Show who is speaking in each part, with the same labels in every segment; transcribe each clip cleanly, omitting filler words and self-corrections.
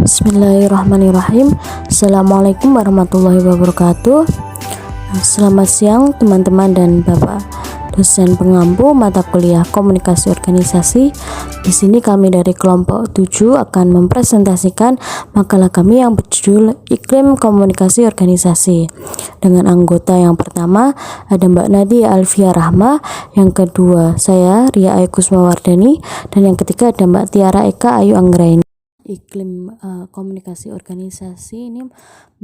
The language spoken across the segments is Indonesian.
Speaker 1: Bismillahirrahmanirrahim. Assalamualaikum warahmatullahi wabarakatuh. Selamat siang teman-teman dan Bapak dosen pengampu mata kuliah komunikasi organisasi. Di sini kami dari kelompok 7 akan mempresentasikan makalah kami yang berjudul Iklim Komunikasi Organisasi. Dengan anggota yang pertama ada Mbak Nadia Alfia Rahma, yang kedua saya Ria Ayu Kusmawardani, dan yang ketiga ada Mbak Tiara Eka Ayu Anggraini. Iklim komunikasi organisasi ini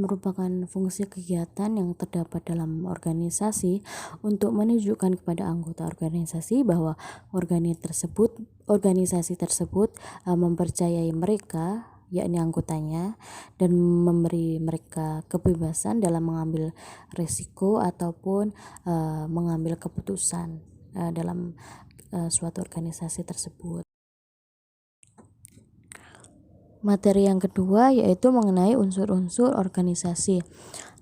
Speaker 1: merupakan fungsi kegiatan yang terdapat dalam organisasi untuk menunjukkan kepada anggota organisasi bahwa organisasi tersebut mempercayai mereka, yakni anggotanya, dan memberi mereka kebebasan dalam mengambil risiko ataupun mengambil keputusan dalam suatu organisasi tersebut. Materi yang kedua yaitu mengenai unsur-unsur organisasi.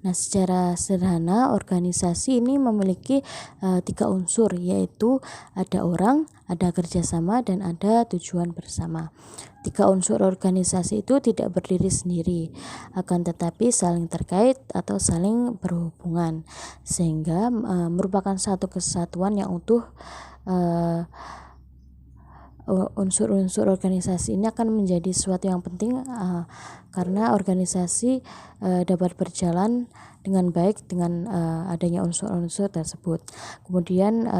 Speaker 1: Nah, secara sederhana organisasi ini memiliki 3 unsur, yaitu ada orang, ada kerjasama, dan ada tujuan bersama. 3 unsur organisasi itu tidak berdiri sendiri, akan tetapi saling terkait atau saling berhubungan, sehingga merupakan satu kesatuan yang utuh. Unsur-unsur organisasi ini akan menjadi sesuatu yang penting karena organisasi dapat berjalan dengan baik dengan adanya unsur-unsur tersebut. Kemudian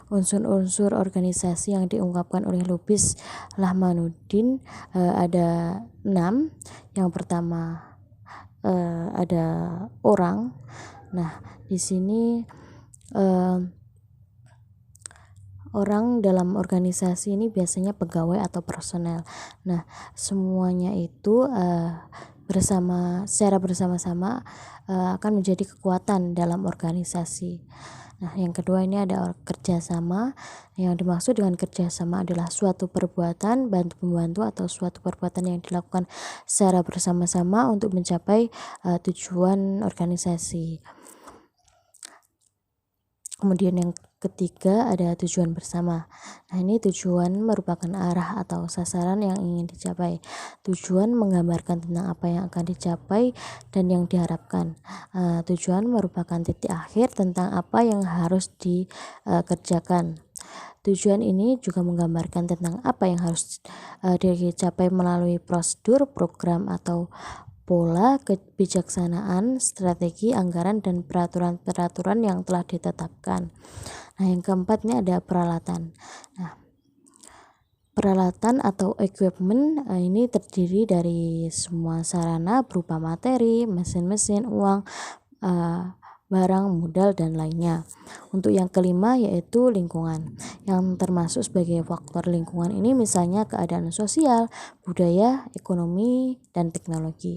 Speaker 1: unsur-unsur organisasi yang diungkapkan oleh Lubis Lahmanuddin ada 6. Yang pertama ada orang. Nah, di sini orang dalam organisasi ini biasanya pegawai atau personel. Nah, semuanya itu secara bersama-sama akan menjadi kekuatan dalam organisasi. Nah, yang kedua ini ada kerjasama. Yang dimaksud dengan kerjasama adalah suatu perbuatan bantu-membantu atau suatu perbuatan yang dilakukan secara bersama-sama untuk mencapai tujuan organisasi. Kemudian yang ketiga ada tujuan bersama. Nah, ini tujuan merupakan arah atau sasaran yang ingin dicapai. Tujuan menggambarkan tentang apa yang akan dicapai dan yang diharapkan. Tujuan merupakan titik akhir tentang apa yang harus dikerjakan. Tujuan ini juga menggambarkan tentang apa yang harus dicapai melalui prosedur, program, atau pola kebijaksanaan, strategi, anggaran, dan peraturan-peraturan yang telah ditetapkan. Nah, yang keempat ini ada peralatan. Nah, peralatan atau equipment ini terdiri dari semua sarana berupa materi, mesin-mesin, uang, barang, modal, dan lainnya. Untuk yang kelima yaitu lingkungan, yang termasuk sebagai faktor lingkungan ini misalnya keadaan sosial, budaya, ekonomi, dan teknologi.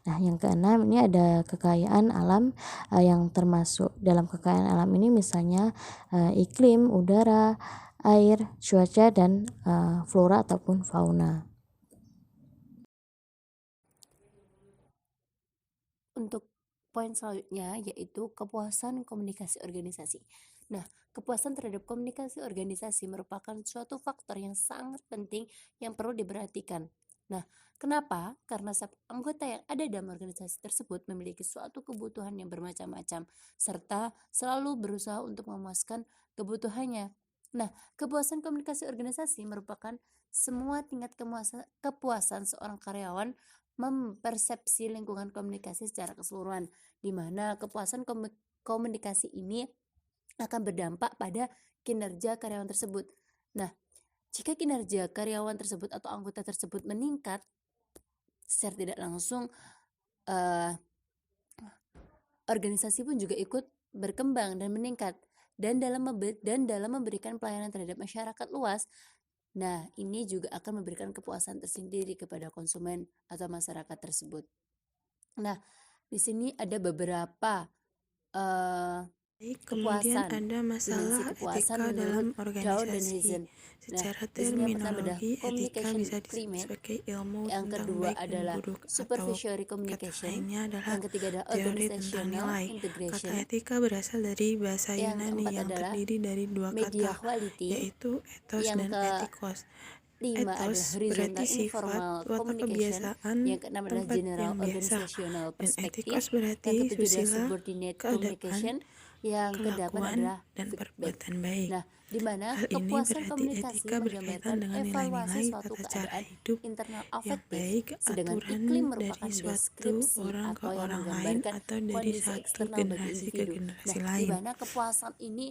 Speaker 1: Nah, yang keenam ini ada kekayaan alam, yang termasuk dalam kekayaan alam ini misalnya iklim, udara, air, cuaca, dan flora ataupun fauna.
Speaker 2: Untuk poin selanjutnya yaitu kepuasan komunikasi organisasi. Nah, kepuasan terhadap komunikasi organisasi merupakan suatu faktor yang sangat penting yang perlu diperhatikan. Nah, kenapa? Karena setiap anggota yang ada dalam organisasi tersebut memiliki suatu kebutuhan yang bermacam-macam serta selalu berusaha untuk memuaskan kebutuhannya. Nah, kepuasan komunikasi organisasi merupakan semua tingkat kepuasan seorang karyawan mempersepsi lingkungan komunikasi secara keseluruhan, di mana kepuasan komunikasi ini akan berdampak pada kinerja karyawan tersebut. Nah, jika kinerja karyawan tersebut atau anggota tersebut meningkat, secara tidak langsung organisasi pun juga ikut berkembang dan meningkat, dan dalam memberikan pelayanan terhadap masyarakat luas. Nah, ini juga akan memberikan kepuasan tersendiri kepada konsumen atau masyarakat tersebut. Nah, di sini ada beberapa
Speaker 3: kemudian ada masalah etika dalam organisasi. Secara terminologi, etika bisa disebut sebagai ilmu tentang baik dan buruk atau kata lainnya adalah teori tentang nilai. Kata etika berasal dari bahasa Yunani yang terdiri dari 2 kata, yaitu ethos dan ethikos.
Speaker 2: 5 adalah
Speaker 3: Etos
Speaker 2: horizontal
Speaker 3: berarti sifat,
Speaker 2: informal
Speaker 3: watak
Speaker 2: communication,
Speaker 3: kebiasaan,
Speaker 2: yang keenam adalah
Speaker 3: tempat
Speaker 2: general
Speaker 3: yang biasa.
Speaker 2: organizational
Speaker 3: Dan
Speaker 2: perspective,
Speaker 3: etikos berarti
Speaker 2: yang ketujuh adalah
Speaker 3: susila,
Speaker 2: subordinate
Speaker 3: keadaban,
Speaker 2: communication, yang kedelapan
Speaker 3: kelakuan,
Speaker 2: adalah
Speaker 3: dan
Speaker 2: feedback.
Speaker 3: perbuatan baik.
Speaker 2: Nah, di mana
Speaker 3: Hal ini
Speaker 2: kepuasan
Speaker 3: berarti
Speaker 2: komunikasi
Speaker 3: etika berkaitan
Speaker 2: menggambarkan
Speaker 3: dengan
Speaker 2: evaluasi
Speaker 3: nilai-nilai
Speaker 2: suatu
Speaker 3: tata cara
Speaker 2: keadaan
Speaker 3: hidup
Speaker 2: internal
Speaker 3: yang
Speaker 2: afektif,
Speaker 3: baik,
Speaker 2: sedangkan
Speaker 3: aturan
Speaker 2: iklim
Speaker 3: dari
Speaker 2: merupakan
Speaker 3: suatu
Speaker 2: deskripsi
Speaker 3: orang ke
Speaker 2: atau yang
Speaker 3: orang lain
Speaker 2: menggambarkan
Speaker 3: atau dari
Speaker 2: kondisi
Speaker 3: satu
Speaker 2: eksternal bagi
Speaker 3: generasi ke
Speaker 2: individu.
Speaker 3: generasi
Speaker 2: Nah, di
Speaker 3: lain.
Speaker 2: mana kepuasan ini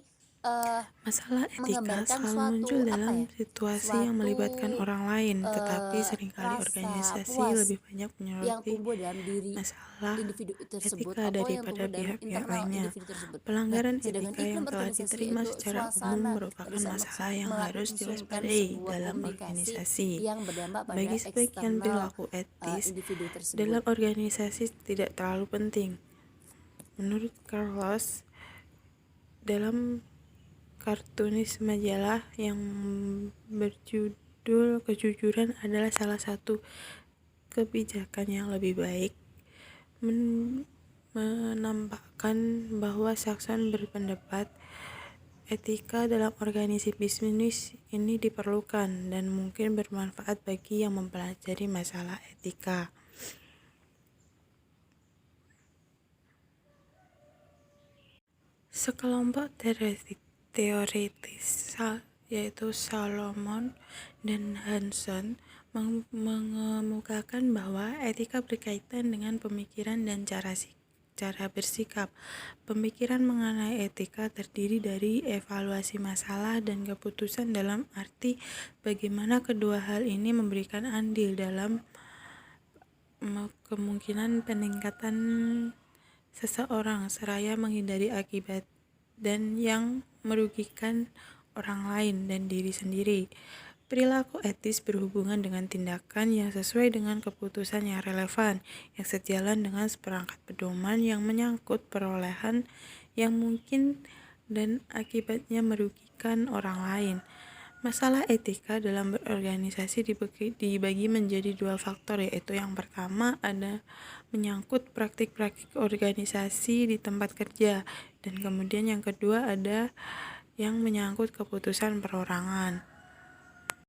Speaker 2: eh,
Speaker 3: Masalah etika
Speaker 2: menggambarkan
Speaker 3: selalu muncul
Speaker 2: suatu
Speaker 3: dalam situasi yang melibatkan
Speaker 2: suatu
Speaker 3: orang lain, tetapi seringkali
Speaker 2: rasa
Speaker 3: organisasi
Speaker 2: puas
Speaker 3: lebih banyak
Speaker 2: yang
Speaker 3: menyoroti
Speaker 2: tumbuh dalam diri
Speaker 3: masalah
Speaker 2: individu tersebut
Speaker 3: etika
Speaker 2: atau yang
Speaker 3: daripada
Speaker 2: tumbuh dalam
Speaker 3: pihak-pihak
Speaker 2: internal
Speaker 3: lainnya.
Speaker 2: individu tersebut. Nah,
Speaker 3: Pelanggaran
Speaker 2: sedangkan
Speaker 3: etika yang
Speaker 2: iklim
Speaker 3: telah
Speaker 2: organisasi
Speaker 3: diterima
Speaker 2: yaitu
Speaker 3: secara
Speaker 2: suasana
Speaker 3: umum merupakan
Speaker 2: pada saat
Speaker 3: masalah yang harus
Speaker 2: melangsungkan
Speaker 3: diwaspadai
Speaker 2: sebuah
Speaker 3: dalam
Speaker 2: komunikasi
Speaker 3: organisasi.
Speaker 2: yang berdampak pada
Speaker 3: Bagi sebagian
Speaker 2: eksternal
Speaker 3: perilaku etis
Speaker 2: individu
Speaker 3: dalam
Speaker 2: tersebut.
Speaker 3: organisasi tidak terlalu penting. Menurut Carlos, dalam kartunis majalah yang berjudul Kejujuran adalah salah satu kebijakan yang lebih baik, menampakkan bahwa Saxon berpendapat etika dalam organisasi bisnis ini diperlukan dan mungkin bermanfaat bagi yang mempelajari masalah etika. Sekelompok teoritis yaitu Solomon dan Hanson mengemukakan bahwa etika berkaitan dengan pemikiran dan cara bersikap. Pemikiran mengenai etika terdiri dari evaluasi masalah dan keputusan dalam arti bagaimana kedua hal ini memberikan andil dalam kemungkinan peningkatan seseorang seraya menghindari akibat dan yang merugikan orang lain dan diri sendiri. Perilaku etis berhubungan dengan tindakan yang sesuai dengan keputusan yang relevan, yang sejalan dengan seperangkat pedoman yang menyangkut perolehan yang mungkin dan akibatnya merugikan orang lain. Masalah etika dalam berorganisasi dibagi menjadi dua faktor, yaitu yang pertama ada menyangkut praktik-praktik organisasi di tempat kerja, dan kemudian yang kedua ada yang menyangkut keputusan perorangan.